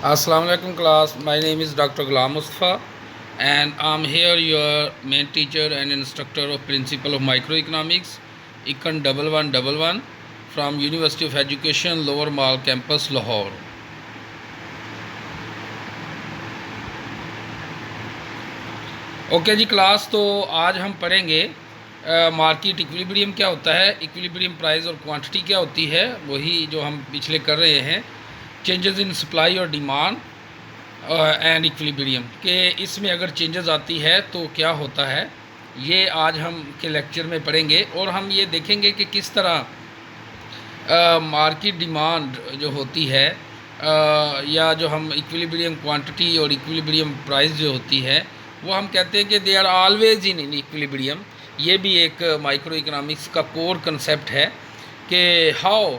Assalamu alaikum class. My name is Dr. Ghulam Mustafa and I'm here your main teacher and instructor of Principle of Microeconomics Econ 1111 from University of Education Lower Mall Campus Lahore. Okay ji class, तो आज हम पढ़ेंगे market equilibrium क्या होता है, equilibrium price और quantity क्या होती है, वही जो हम पिछले कर रहे हैं, चेंजेस इन सप्लाई और डिमांड एंड इक्विलिब्रियम के इसमें अगर चेंजेस आती है तो क्या होता है, ये आज हम के लेक्चर में पढ़ेंगे। और हम ये देखेंगे कि किस तरह मार्केट डिमांड जो होती है या जो हम इक्विलिब्रियम क्वांटिटी और इक्विलिब्रियम प्राइस जो होती है वो हम कहते हैं कि they are always in equilibrium. ये भी एक माइक्रो इकोनॉमिक्स का कोर कंसेप्ट है कि हाउ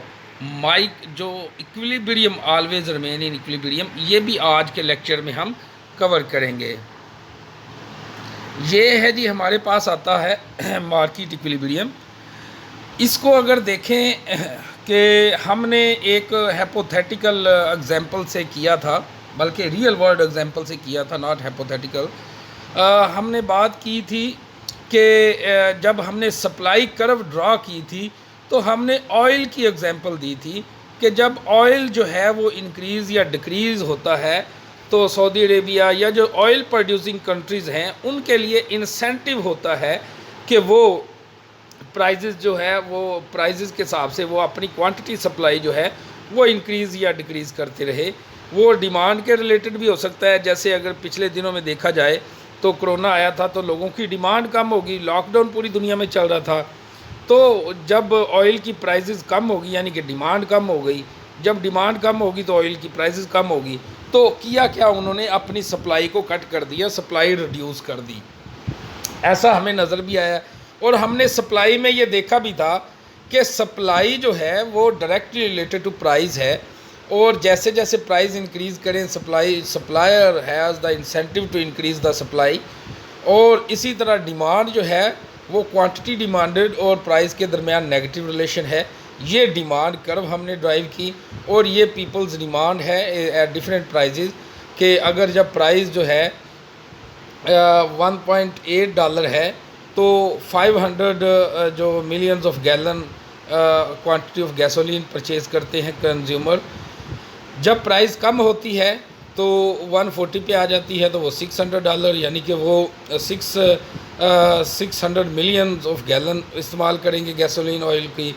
जो equilibrium always remain in equilibrium, ये भी आज के लेक्चर में हम कवर करेंगे। ये है जी, हमारे पास आता है मार्केट इक्विलिब्रियम। इसको अगर देखें कि हमने एक हाइपोथेटिकल एग्जांपल से किया था, बल्कि रियल वर्ल्ड एग्जांपल से किया था, नॉट हाइपोथेटिकल। हमने बात की थी कि जब हमने सप्लाई कर्व ड्रा की थी तो हमने ऑयल की एग्जांपल दी थी कि जब ऑयल जो है वो इंक्रीज़ या डिक्रीज़ होता है तो सऊदी अरेबिया या जो ऑयल प्रोड्यूसिंग कंट्रीज़ हैं उनके लिए इंसेंटिव होता है कि वो प्राइजेज़ जो है वो प्राइजेज़ के हिसाब से वो अपनी क्वांटिटी सप्लाई जो है वो इंक्रीज़ या डिक्रीज़ करते रहे। वो डिमांड के रिलेटेड भी हो सकता है, जैसे अगर पिछले दिनों में देखा जाए तो कोरोना आया था तो लोगों की डिमांड कम होगी, लॉकडाउन पूरी दुनिया में चल रहा था, तो जब ऑयल की प्राइसेस कम होगी यानी कि डिमांड कम हो गई, जब डिमांड कम होगी तो ऑयल की प्राइसेस कम होगी, तो किया क्या उन्होंने अपनी सप्लाई को कट कर दिया, सप्लाई रिड्यूस कर दी। ऐसा हमें नज़र भी आया और हमने सप्लाई में ये देखा भी था कि सप्लाई जो है वो डायरेक्टली रिलेटेड टू प्राइस है, और जैसे जैसे प्राइस इंक्रीज़ करें supplier has the incentive to increase the supply, और इसी तरह डिमांड जो है वो क्वांटिटी डिमांडेड और प्राइस के दरमियान नेगेटिव रिलेशन है। ये डिमांड कर्व हमने ड्राइव की और ये पीपल्स डिमांड है एट डिफरेंट प्राइजेज़ कि अगर जब प्राइस जो है $1.8 है तो 500 जो millions of gallon quantity of gasoline purchase करते हैं कंज्यूमर। जब प्राइस कम होती है तो 140 पे आ जाती है तो वो $600 यानी कि वो 600 मिलियन ऑफ गैलन इस्तेमाल करेंगे गैसोलीन ऑयल की।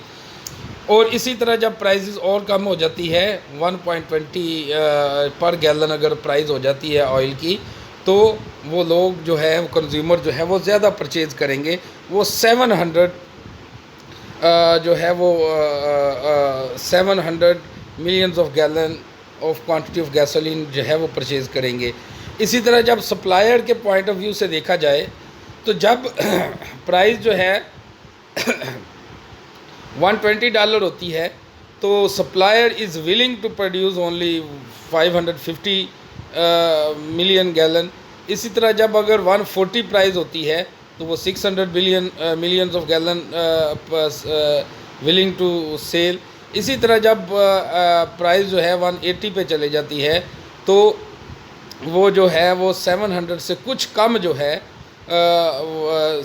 और इसी तरह जब प्राइसेस और कम हो जाती है 1.20 पर गैलन अगर प्राइस हो जाती है ऑयल की, तो वो लोग जो है वो कंज्यूमर जो है वो ज़्यादा परचेज़ करेंगे, वो 700 जो है वो 700 millions of gallon of quantity of gasoline जो है वो परचेज़ करेंगे। इसी तरह जब सप्लायर के पॉइंट ऑफ व्यू से देखा जाए तो जब प्राइस जो है $120 होती है तो supplier is willing to produce only 550 million gallon. इसी तरह जब अगर 140 प्राइस होती है तो वो 600 millions of gallon willing to sell. इसी तरह जब प्राइस जो है 180 पे चले जाती है तो वो जो है वो 700 से कुछ कम जो है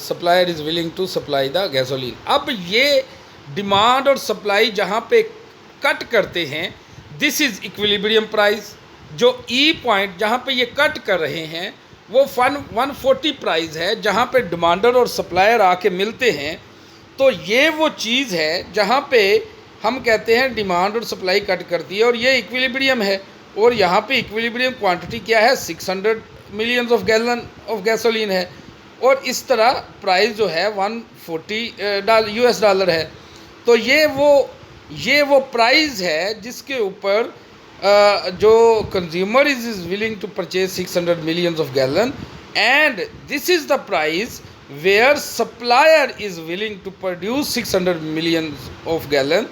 supplier is willing to supply the gasoline. अब ये डिमांड और सप्लाई जहाँ पे कट करते हैं, दिस इज़ इक्विलिब्रियम प्राइस। जो ई पॉइंट जहाँ पे ये कट कर रहे हैं वो 140 प्राइस है, जहाँ पे डिमांडर और सप्लायर आके मिलते हैं। तो ये वो चीज़ है जहाँ पे हम कहते हैं डिमांड और सप्लाई कट करती है और ये इक्विलिब्रियम है। और यहाँ पे इक्विलिब्रियम क्वांटिटी क्या है, 600 millions of gallon of gasoline है। और इस तरह प्राइस जो है $140 US है। तो ये वो प्राइस है जिसके ऊपर जो consumer is willing to purchase 600 millions of gallon, and this is the price where supplier is willing to produce 600 millions of gallon.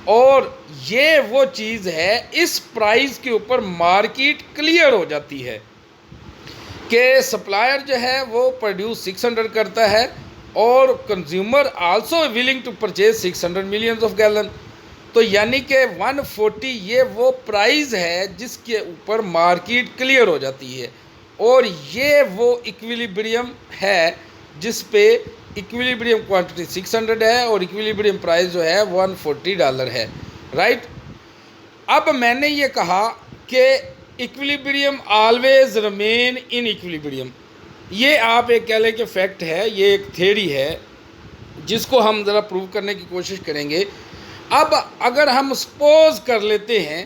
और ये वो चीज़ है, इस प्राइस के ऊपर मार्केट क्लियर हो जाती है कि सप्लायर जो है वो प्रोड्यूस 600 करता है और consumer also willing to purchase 600 millions of gallon. तो यानी कि 140 ये वो प्राइस है जिसके ऊपर मार्केट क्लियर हो जाती है, और ये वो इक्विलिब्रियम है जिस पे इक्विलिब्रियम क्वांटिटी 600 है और इक्विलिब्रियम प्राइस जो है $140 है, राइट। अब मैंने ये कहा कि equilibrium always remain in equilibrium, ये आप एक कह लें कि फैक्ट है, ये एक थ्योरी है जिसको हम ज़रा प्रूव करने की कोशिश करेंगे। अब अगर हम सपोज कर लेते हैं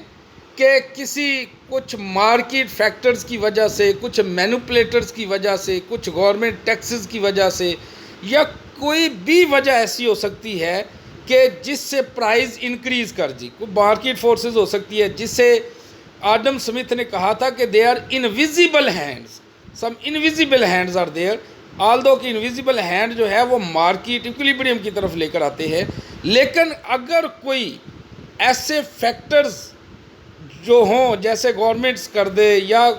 कि किसी कुछ मार्केट फैक्टर्स की वजह से, कुछ मैनिपुलेटर्स की वजह से, कुछ गवर्नमेंट टैक्सेस की वजह से, या कोई भी वजह ऐसी हो सकती है कि जिससे प्राइस इंक्रीज़ कर दी, कोई मार्केट फोर्सेस हो सकती है जिससे आदम स्मिथ ने कहा था कि they are invisible hands, some invisible hands are there, although कि इनविजिबल हैंड जो है वो मार्केट इक्विलिब्रियम की तरफ लेकर आते हैं। लेकिन अगर कोई ऐसे फैक्टर्स जो हों, जैसे गवर्नमेंट्स कर दे या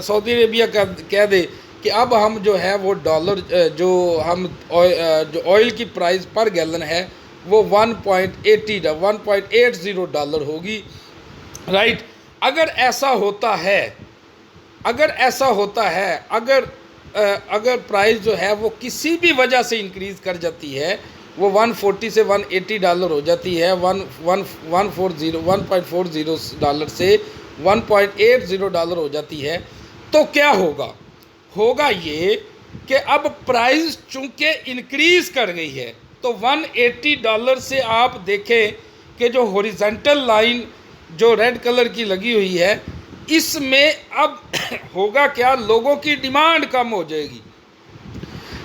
सऊदी अरेबिया कह दे कि अब हम जो है वो डॉलर जो ऑयल की प्राइस पर गैलन है वो $1.80 होगी, राइट। अगर ऐसा होता है, अगर प्राइस जो है वो किसी भी वजह से इंक्रीज़ कर जाती है, वो 140 से $180 हो जाती है, 1.40 डॉलर से $1.80 हो जाती है, तो क्या होगा ये कि अब प्राइस चूँकि इंक्रीज़ कर गई है, तो $180 से आप देखें कि जो हॉरिजॉन्टल लाइन जो रेड कलर की लगी हुई है, इसमें अब होगा क्या, लोगों की डिमांड कम हो जाएगी।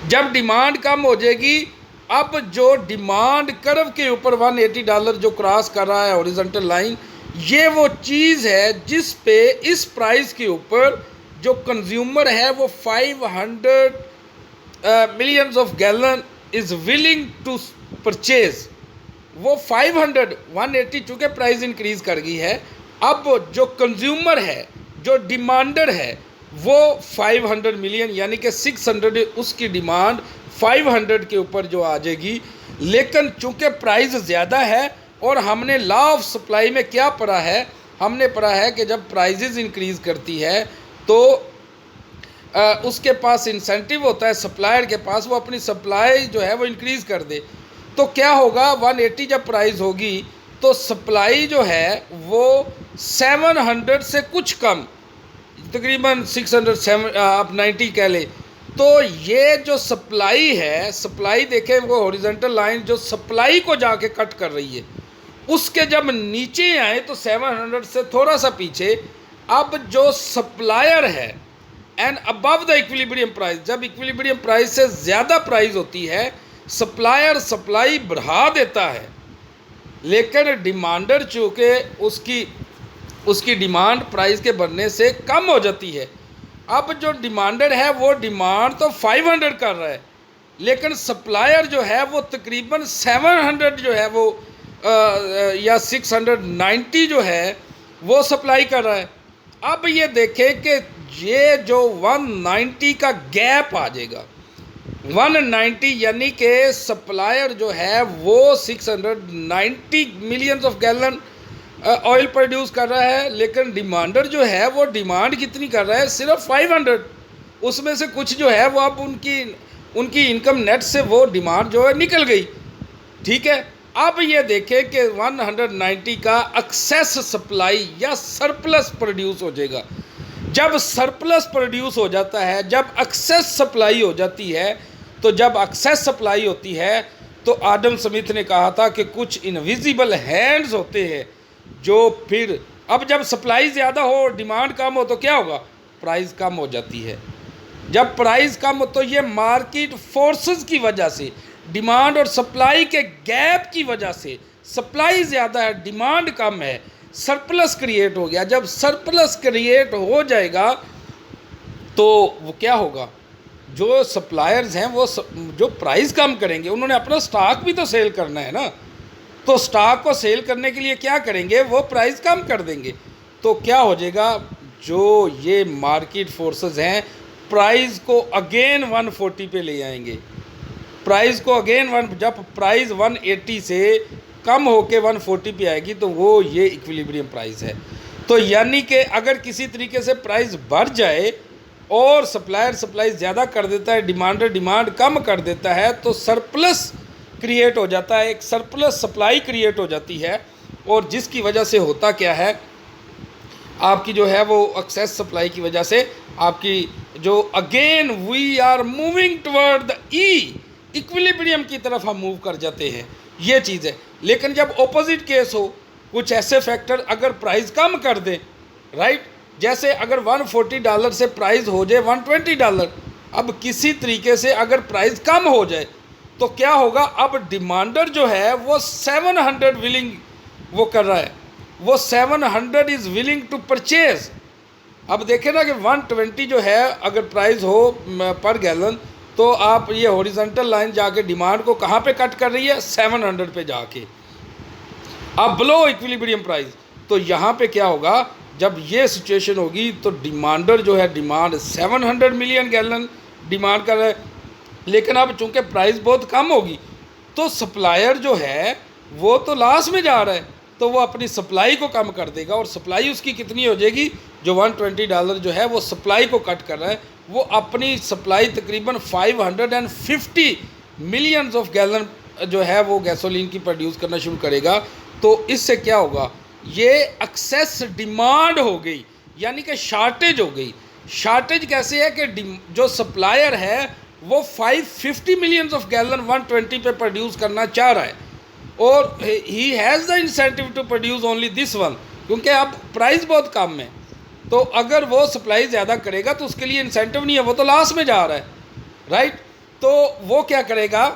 जब डिमांड कम हो जाएगी, अब जो डिमांड कर्व के ऊपर $180 जो क्रॉस कर रहा है हॉरिजॉन्टल लाइन, ये वो चीज़ है जिस पे इस प्राइस के ऊपर जो कंज्यूमर है वो 500 millions of gallon is willing to purchase. वो 180 चूँकि प्राइस इंक्रीज़ कर गई है, अब जो कंज्यूमर है, जो डिमांडर है, वो 500 मिलियन यानी कि 600, उसकी डिमांड 500 के ऊपर जो आ जाएगी। लेकिन चूँकि प्राइस ज़्यादा है, और हमने लॉ ऑफ सप्लाई में क्या पढ़ा है, हमने पढ़ा है कि जब प्राइजेज़ इंक्रीज़ करती है तो उसके पास इंसेंटिव होता है सप्लायर के पास, वो अपनी सप्लाई जो है वो इंक्रीज़ कर दे। तो क्या होगा, 180 जब प्राइस होगी तो सप्लाई जो है वो 700 से कुछ कम, तकरीबन 600 आप 90 कह ले। तो ये जो सप्लाई है, सप्लाई देखें वो हॉरिजॉन्टल लाइन जो सप्लाई को जाके कट कर रही है, उसके जब नीचे आए तो 700 से थोड़ा सा पीछे, अब जो सप्लायर है and above the equilibrium price, जब इक्विलिब्रियम प्राइस से ज़्यादा प्राइस होती है, सप्लायर सप्लाई बढ़ा देता है, लेकिन डिमांडर चूँकि उसकी डिमांड प्राइस के बढ़ने से कम हो जाती है। अब जो डिमांडर है वो डिमांड तो 500 कर रहा है, लेकिन सप्लायर जो है वो तकरीबन 700 जो है वो या 690 जो है वो सप्लाई कर रहा है। अब ये देखें कि ये जो 190 का गैप आ जाएगा, 190 यानी कि सप्लायर जो है वो 690 millions of gallon oil produce कर रहा है, लेकिन डिमांडर जो है वो डिमांड कितनी कर रहा है, सिर्फ 500। उसमें से कुछ जो है वो अब उनकी इनकम नेट से वो डिमांड जो है निकल गई, ठीक है। अब ये देखें कि 190 का एक्सेस सप्लाई या सरप्लस प्रोड्यूस हो जाएगा। जब सरप्लस प्रोड्यूस हो जाता है, जब एक्सेस सप्लाई हो जाती है, तो जब एक्सेस सप्लाई होती है तो आदम स्मिथ ने कहा था कि कुछ इनविजिबल हैंड्स होते हैं जो फिर, अब जब सप्लाई ज़्यादा हो और डिमांड कम हो तो क्या होगा, प्राइस कम हो जाती है। जब प्राइस कम हो तो ये मार्केट फोर्सेस की वजह से, डिमांड और सप्लाई के गैप की वजह से, सप्लाई ज़्यादा है डिमांड कम है, सरप्लस क्रिएट हो गया। जब सरप्लस क्रिएट हो जाएगा तो वो क्या होगा, जो सप्लायर्स हैं वो जो प्राइस कम करेंगे, उन्होंने अपना स्टॉक भी तो सेल करना है ना, तो स्टॉक को सेल करने के लिए क्या करेंगे, वो प्राइस कम कर देंगे। तो क्या हो जाएगा, जो ये मार्केट फोर्सेस हैं प्राइस को अगेन 140 पे ले आएंगे, प्राइस को अगेन जब प्राइस 180 से कम होके 140 पे आएगी तो वो ये इक्विलिब्रियम प्राइस है। तो यानी कि अगर किसी तरीके से प्राइस बढ़ जाए और सप्लायर सप्लाई ज़्यादा कर देता है, डिमांडर डिमांड कम कर देता है, तो सरप्लस क्रिएट हो जाता है, एक सरप्लस सप्लाई क्रिएट हो जाती है। और जिसकी वजह से होता क्या है, आपकी जो है वो एक्सेस सप्लाई की वजह से आपकी जो again we are moving toward the equilibrium की तरफ हम मूव कर जाते हैं, ये चीज़ है। लेकिन जब ऑपोजिट केस हो, कुछ ऐसे फैक्टर अगर प्राइस कम कर दें, राइट, जैसे अगर $140 से प्राइस हो जाए $120, अब किसी तरीके से अगर प्राइस कम हो जाए तो क्या होगा, अब डिमांडर जो है वो 700 विलिंग वो कर रहा है, वो 700 इज़ विलिंग टू परचेज। अब देखें ना कि 120 जो है अगर प्राइस हो पर गैलन, तो आप ये हॉरिजॉन्टल लाइन जाके डिमांड को कहाँ पे कट कर रही है, 700 पे जाके, अब बिलो इक्विलिब्रियम प्राइस। तो यहाँ पे क्या होगा, जब ये सिचुएशन होगी तो डिमांडर जो है, डिमांड 700 मिलियन गैलन डिमांड कर रहा है, लेकिन अब चूँकि प्राइस बहुत कम होगी तो सप्लायर जो है वो तो लॉस में जा रहा है, तो वो अपनी सप्लाई को कम कर देगा। और सप्लाई उसकी कितनी हो जाएगी, जो $120 जो है वो सप्लाई को कट कर रहा है, वो अपनी सप्लाई तकरीबन 550 मिलियंस ऑफ गैलन जो है वो गैसोलीन की प्रोड्यूस करना शुरू करेगा। तो इससे क्या होगा, ये एक्सेस डिमांड हो गई, यानी कि शार्टेज हो गई। शार्टेज कैसे है कि जो सप्लायर है वो 550 मिलियंस ऑफ गैलन 120 पे प्रोड्यूस करना चाह रहा है, और he has the incentive to produce only this one, क्योंकि अब प्राइस बहुत कम है। तो अगर वो सप्लाई ज़्यादा करेगा तो उसके लिए इंसेंटिव नहीं है, वो तो लॉस में जा रहा है, राइट। तो वो क्या करेगा,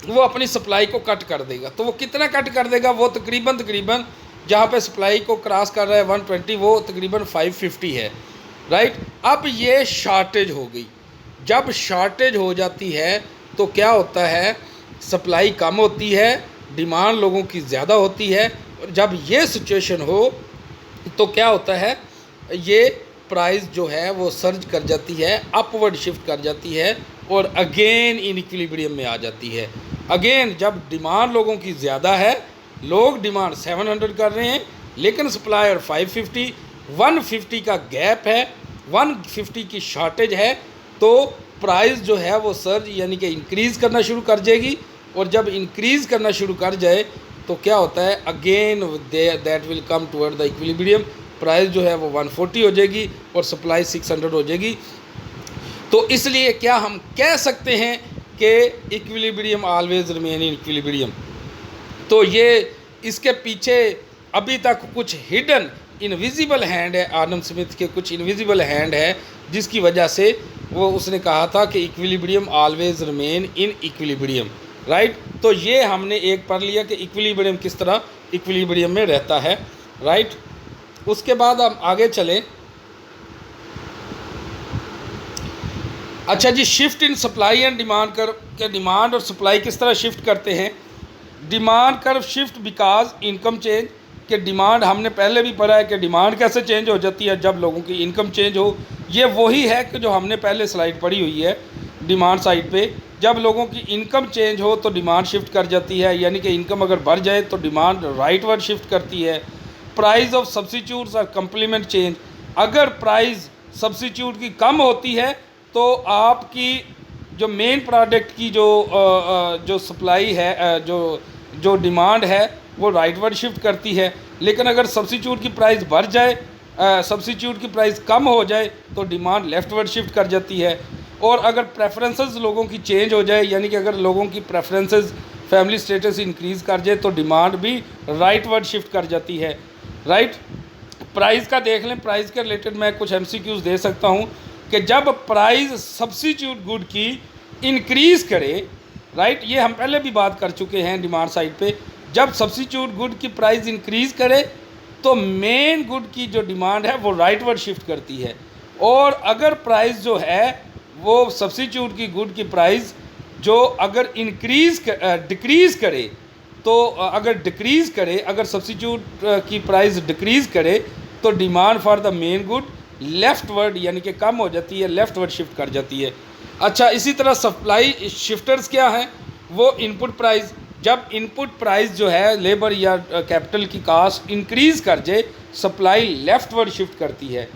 वो अपनी सप्लाई को कट कर देगा। तो वो कितना कट कर देगा, वो तकरीबन जहाँ पे सप्लाई को क्रॉस कर रहा है 120, वो तकरीबन 550 है, राइट। अब ये शार्टेज हो गई। जब शार्टेज हो जाती है तो क्या होता है, सप्लाई कम होती है, डिमांड लोगों की ज़्यादा होती है, और जब ये सिचुएशन हो तो क्या होता है, ये प्राइस जो है वो सर्ज कर जाती है, अपवर्ड शिफ्ट कर जाती है, और अगेन इन इक्विलिब्रियम में आ जाती है। अगेन जब डिमांड लोगों की ज़्यादा है, लोग डिमांड 700 कर रहे हैं, लेकिन सप्लायर 550, 150 का गैप है, 150 की शॉर्टेज है, तो प्राइस जो है वो सर्ज यानी कि इंक्रीज़ करना शुरू कर जाएगी। और जब इंक्रीज़ करना शुरू कर जाए तो क्या होता है, again that will come toward the equilibrium, price जो है वो 140 हो जाएगी और सप्लाई 600 हो जाएगी। तो इसलिए क्या हम कह सकते हैं कि equilibrium always remain in equilibrium. तो ये इसके पीछे अभी तक कुछ हिडन इनविजिबल हैंड है, आदम स्मिथ के कुछ इनविजिबल हैंड है, जिसकी वजह से वो उसने कहा था कि equilibrium always remain in equilibrium, right. तो ये हमने एक पढ़ लिया कि इक्विलिब्रियम किस तरह इक्विलिब्रियम में रहता है, राइट। उसके बाद हम आगे चलें। अच्छा जी, shift in supply and demand curve के डिमांड और सप्लाई किस तरह शिफ्ट करते हैं। Demand curve shift because income change, कि डिमांड हमने पहले भी पढ़ा है कि डिमांड कैसे चेंज हो जाती है, जब लोगों की इनकम चेंज हो। ये वही है कि जो हमने पहले स्लाइड पढ़ी हुई है डिमांड साइड पे, जब लोगों की इनकम चेंज हो तो डिमांड शिफ्ट कर जाती है, यानी कि इनकम अगर बढ़ जाए तो डिमांड राइटवर्ड शिफ्ट करती है। प्राइस ऑफ सब्सिट्यूट्स और कंप्लीमेंट चेंज, अगर प्राइस सब्सिट्यूट की कम होती है तो आपकी जो मेन प्रोडक्ट की जो सप्लाई है, जो डिमांड है वो राइटवर्ड शिफ्ट करती है। लेकिन अगर सब्सिट्यूट की प्राइस बढ़ जाए, सब्सिट्यूट की प्राइस कम हो जाए तो डिमांड लेफ्टवर्ड शिफ्ट कर जाती है। और अगर प्रेफरेंसेस लोगों की चेंज हो जाए, यानी कि अगर लोगों की प्रेफरेंसेस फैमिली स्टेटस इंक्रीज़ कर जाए तो डिमांड भी राइटवर्ड शिफ्ट कर जाती है, राइट। प्राइस का देख लें, प्राइस के रिलेटेड मैं कुछ MCQs दे सकता हूँ कि जब प्राइस सब्सिट्यूट गुड की इंक्रीज़ करे, राइट, ये हम पहले भी बात कर चुके हैं डिमांड साइड पे, जब सब्सिट्यूट गुड की प्राइस इंक्रीज़ करे तो मेन गुड की जो डिमांड है वो राइटवर्ड शिफ्ट करती है। और अगर प्राइस जो है वो सब्सिट्यूट की गुड की प्राइस जो अगर डिक्रीज़ करे, तो अगर डिक्रीज़ करे, अगर सब्सिट्यूट की प्राइस डिक्रीज़ करे तो demand for the main good leftward यानी कि कम हो जाती है, लेफ्टवर्ड शिफ्ट कर जाती है। अच्छा, इसी तरह सप्लाई शिफ्टर्स क्या हैं, वो इनपुट प्राइस, जब इनपुट प्राइस जो है लेबर या कैपिटल की कास्ट इंक्रीज़ कर जाए, सप्लाई लेफ्टवर्ड शिफ्ट करती है।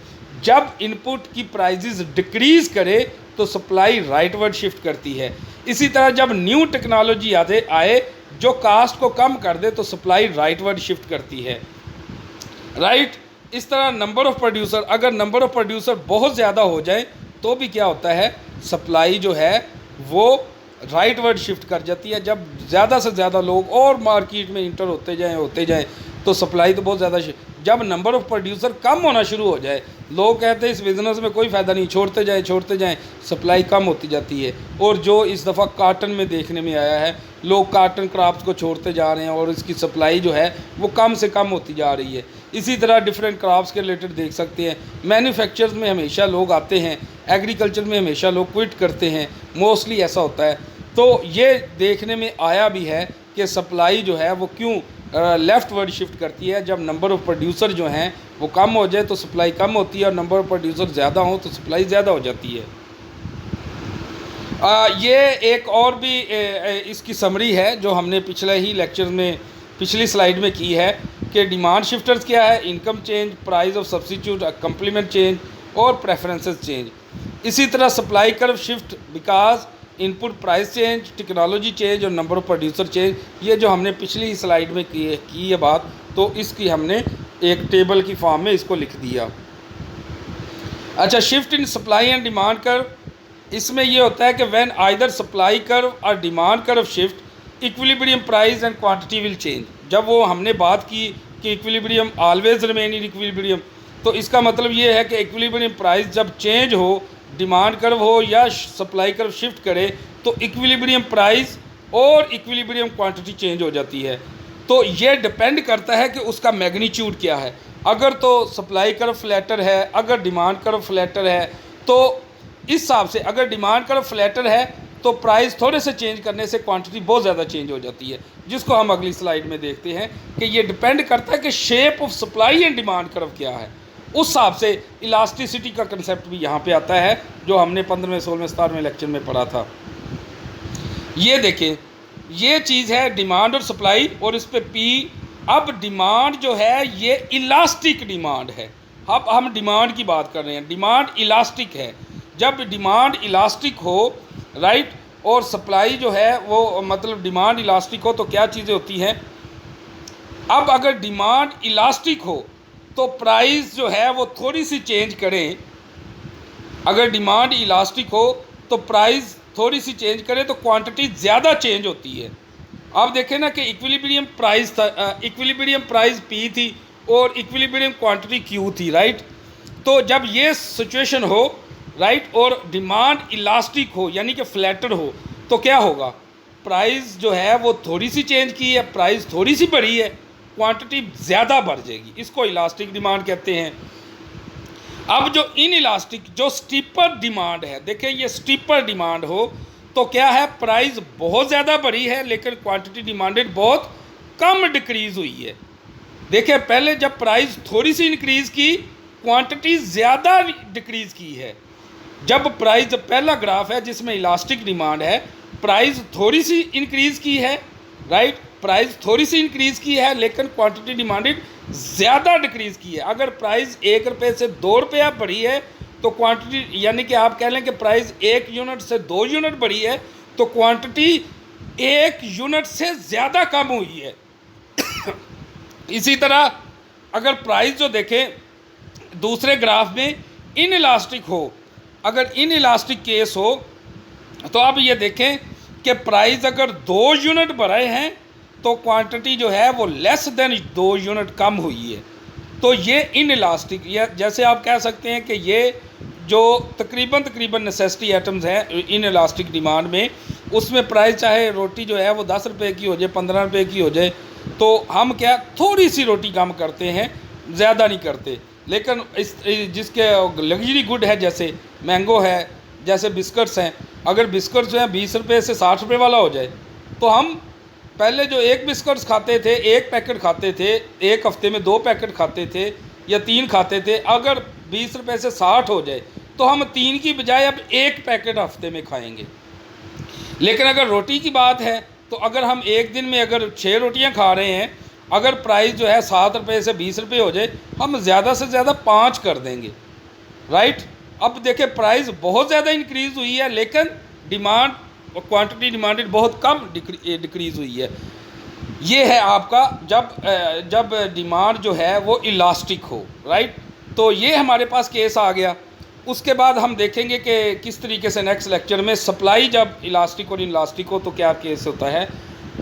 जब इनपुट की प्राइजेस डिक्रीज़ करे तो सप्लाई राइटवर्ड शिफ्ट करती है। इसी तरह जब न्यू टेक्नोलॉजी आए जो कास्ट को कम कर दे तो सप्लाई राइटवर्ड शिफ्ट करती है, राइट। इस तरह नंबर ऑफ़ प्रोड्यूसर, अगर नंबर ऑफ़ प्रोड्यूसर बहुत ज़्यादा हो जाए तो भी क्या होता है, सप्लाई जो है वो राइटवर्ड शिफ्ट कर जाती है। जब ज़्यादा से ज़्यादा लोग और मार्केट में इंटर होते जाएं तो सप्लाई तो बहुत ज़्यादा जब नंबर ऑफ़ प्रोड्यूसर कम होना शुरू हो जाए, लोग कहते हैं इस बिज़नेस में कोई फ़ायदा नहीं, छोड़ते जाएं, सप्लाई कम होती जाती है। और जो इस दफ़ा काटन में देखने में आया है, लोग काटन क्रॉप्स को छोड़ते जा रहे हैं और इसकी सप्लाई जो है वो कम से कम होती जा रही है। इसी तरह डिफरेंट क्रॉप्स के रिलेटेड देख सकते हैं। मैन्युफैक्चर्स में हमेशा लोग आते हैं, एग्रीकल्चर में हमेशा लोग क्विट करते हैं, मोस्टली ऐसा होता है। तो ये देखने में आया भी है कि सप्लाई जो है वो क्यों लेफ़्ट वर्ड शिफ्ट करती है। जब नंबर ऑफ़ प्रोड्यूसर जो हैं वो कम हो जाए तो सप्लाई कम होती है, और नंबर ऑफ़ प्रोड्यूसर ज़्यादा हो तो सप्लाई ज़्यादा हो जाती है। ये एक और भी इसकी समरी है जो हमने पिछले ही लेक्चर में, पिछली स्लाइड में की है कि डिमांड शिफ्टर्स क्या है, income change, price of substitute, complement change और प्रेफरेंसेस चेंज। इसी तरह supply curve shift because input price change, technology change और नंबर ऑफ़ प्रोड्यूसर चेंज। ये जो हमने पिछली स्लाइड में की है बात, तो इसकी हमने एक टेबल की फॉर्म में इसको लिख दिया। अच्छा, shift in supply and demand curve, इसमें ये होता है कि व्हेन आइदर सप्लाई कर्व और demand curve shift, equilibrium price and quantity will change. जब वो हमने बात की कि equilibrium always remain in equilibrium, तो इसका मतलब ये है कि इक्विलिब्रियम प्राइस जब चेंज हो, डिमांड कर्व हो या सप्लाई कर्व शिफ्ट करे, तो इक्विलिब्रियम प्राइस और इक्विलिब्रियम क्वांटिटी चेंज हो जाती है। तो ये डिपेंड करता है कि उसका मैग्नीट्यूड क्या है। अगर तो सप्लाई कर्व फ्लैटर है, अगर डिमांड कर्व फ्लैटर है, तो इस हिसाब से अगर डिमांड कर्व फ्लैटर है तो प्राइस थोड़े से चेंज करने से क्वांटिटी बहुत ज़्यादा चेंज हो जाती है, जिसको हम अगली स्लाइड में देखते हैं कि ये डिपेंड करता है कि shape of supply and demand curve क्या है। उस हिसाब से इलास्टिसिटी का कंसेप्ट भी यहाँ पे आता है, जो हमने 15वें 16वें 17वें लेक्चर में पढ़ा था। ये देखें, ये चीज़ है डिमांड और सप्लाई, और इस पे पी। अब डिमांड जो है ये इलास्टिक डिमांड है। अब हम डिमांड की बात कर रहे हैं, डिमांड इलास्टिक है। जब डिमांड इलास्टिक हो, राइट, और सप्लाई जो है वो मतलब डिमांड इलास्टिक हो, तो क्या चीज़ें होती हैं। अब अगर डिमांड इलास्टिक हो तो प्राइस जो है वो थोड़ी सी चेंज करें। अगर डिमांड इलास्टिक हो तो प्राइस थोड़ी सी चेंज करे तो क्वांटिटी ज़्यादा चेंज होती है। अब देखें ना कि इक्विलिब्रियम प्राइस था, इक्विलिब्रियम प्राइस पी थी और इक्विलिब्रियम क्वांटिटी क्यू थी, राइट। तो जब ये सिचुएशन हो, राइट, और डिमांड इलास्टिक हो यानी कि फ्लैटर हो, तो क्या होगा, प्राइस जो है वो थोड़ी सी चेंज की है, प्राइस थोड़ी सी बढ़ी है, क्वांटिटी ज़्यादा बढ़ जाएगी। इसको इलास्टिक डिमांड कहते हैं। अब जो इन इलास्टिक, जो स्टीपर डिमांड है, देखिए ये स्टीपर डिमांड हो तो क्या है, प्राइस बहुत ज़्यादा बढ़ी है लेकिन क्वांटिटी डिमांडेड बहुत कम डिक्रीज़ हुई है। देखिए पहले जब प्राइस थोड़ी सी इंक्रीज़ की, क्वांटिटी ज़्यादा डिक्रीज़ की है। जब प्राइस, पहला ग्राफ है जिसमें इलास्टिक डिमांड है, प्राइस थोड़ी सी इंक्रीज़ की है, राइट, प्राइस थोड़ी सी इंक्रीज़ की है लेकिन क्वांटिटी डिमांडेड ज़्यादा डिक्रीज़ की है। अगर प्राइस 1 रुपये से 2 रुपया बढ़ी है तो क्वांटिटी, यानी कि आप कह लें कि प्राइस 1 यूनिट से 2 यूनिट बढ़ी है तो क्वांटिटी 1 यूनिट से ज़्यादा कम हुई है। इसी तरह अगर प्राइस जो देखें दूसरे ग्राफ में इन इलास्टिक हो, अगर इन इलास्टिक केस हो तो अब ये देखें कि प्राइस अगर 2 यूनिट बढ़े हैं तो क्वांटिटी जो है वो लेस देन 2 यूनिट कम हुई है। तो ये इन इलास्टिक, या जैसे आप कह सकते हैं कि ये जो तकरीबन नेसेसिटी आइटम्स हैं इन इलास्टिक डिमांड में, उसमें प्राइस चाहे रोटी जो है वो 10 रुपये की हो जाए, 15 रुपये की हो जाए, तो हम क्या थोड़ी सी रोटी कम करते हैं, ज़्यादा नहीं करते। लेकिन इस जिसके लग्जरी गुड है, जैसे मैंगो है, जैसे बिस्कट्स हैं, अगर बिस्कट्स जो हैं 20 रुपये से 60 रुपये वाला हो जाए तो हम पहले जो एक बिस्कट्स खाते थे, एक पैकेट खाते थे, एक हफ्ते में 2 पैकेट खाते थे या 3 खाते थे, अगर 20 रुपये से 60 हो जाए तो हम 3 की बजाय अब 1 पैकेट हफ्ते में खाएंगे। लेकिन अगर रोटी की बात है तो अगर हम एक दिन में अगर 6 रोटियां खा रहे हैं, अगर प्राइस जो है 7 रुपये से 20 रुपये हो जाए, हम ज़्यादा से ज़्यादा 5 कर देंगे, राइट। अब देखिए प्राइस बहुत ज़्यादा इंक्रीज़ हुई है, लेकिन डिमांड और क्वांटिटी डिमांडेड बहुत कम डिक्रीज़ हुई है। ये है आपका जब डिमांड जो है वो इलास्टिक हो, राइट। तो ये हमारे पास केस आ गया। उसके बाद हम देखेंगे कि किस तरीके से नेक्स्ट लेक्चर में सप्लाई जब इलास्टिक और इनलास्टिक हो तो क्या केस होता है।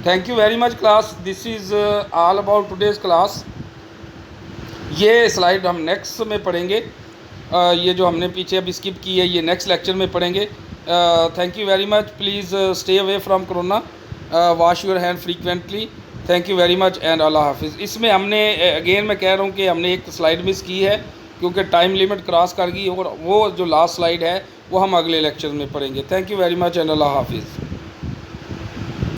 Thank you very much class, this is all about today's class. ये स्लाइड हम नेक्स्ट में पढ़ेंगे, ये जो हमने पीछे अभी स्किप की है ये नेक्स्ट लेक्चर में पढ़ेंगे। Thank you very much, please stay away from corona, wash your hand frequently. Thank you very much and अल्लाह हाफिज़। इसमें हमने अगेन मैं कह रहा हूँ कि हमने एक स्लाइड मिस की है क्योंकि टाइम लिमिट क्रॉस कर गई, और वो जो लास्ट स्लाइड है वो हम अगले लेक्चर में पढ़ेंगे। Thank you very much and अल्लाह हाफिज़।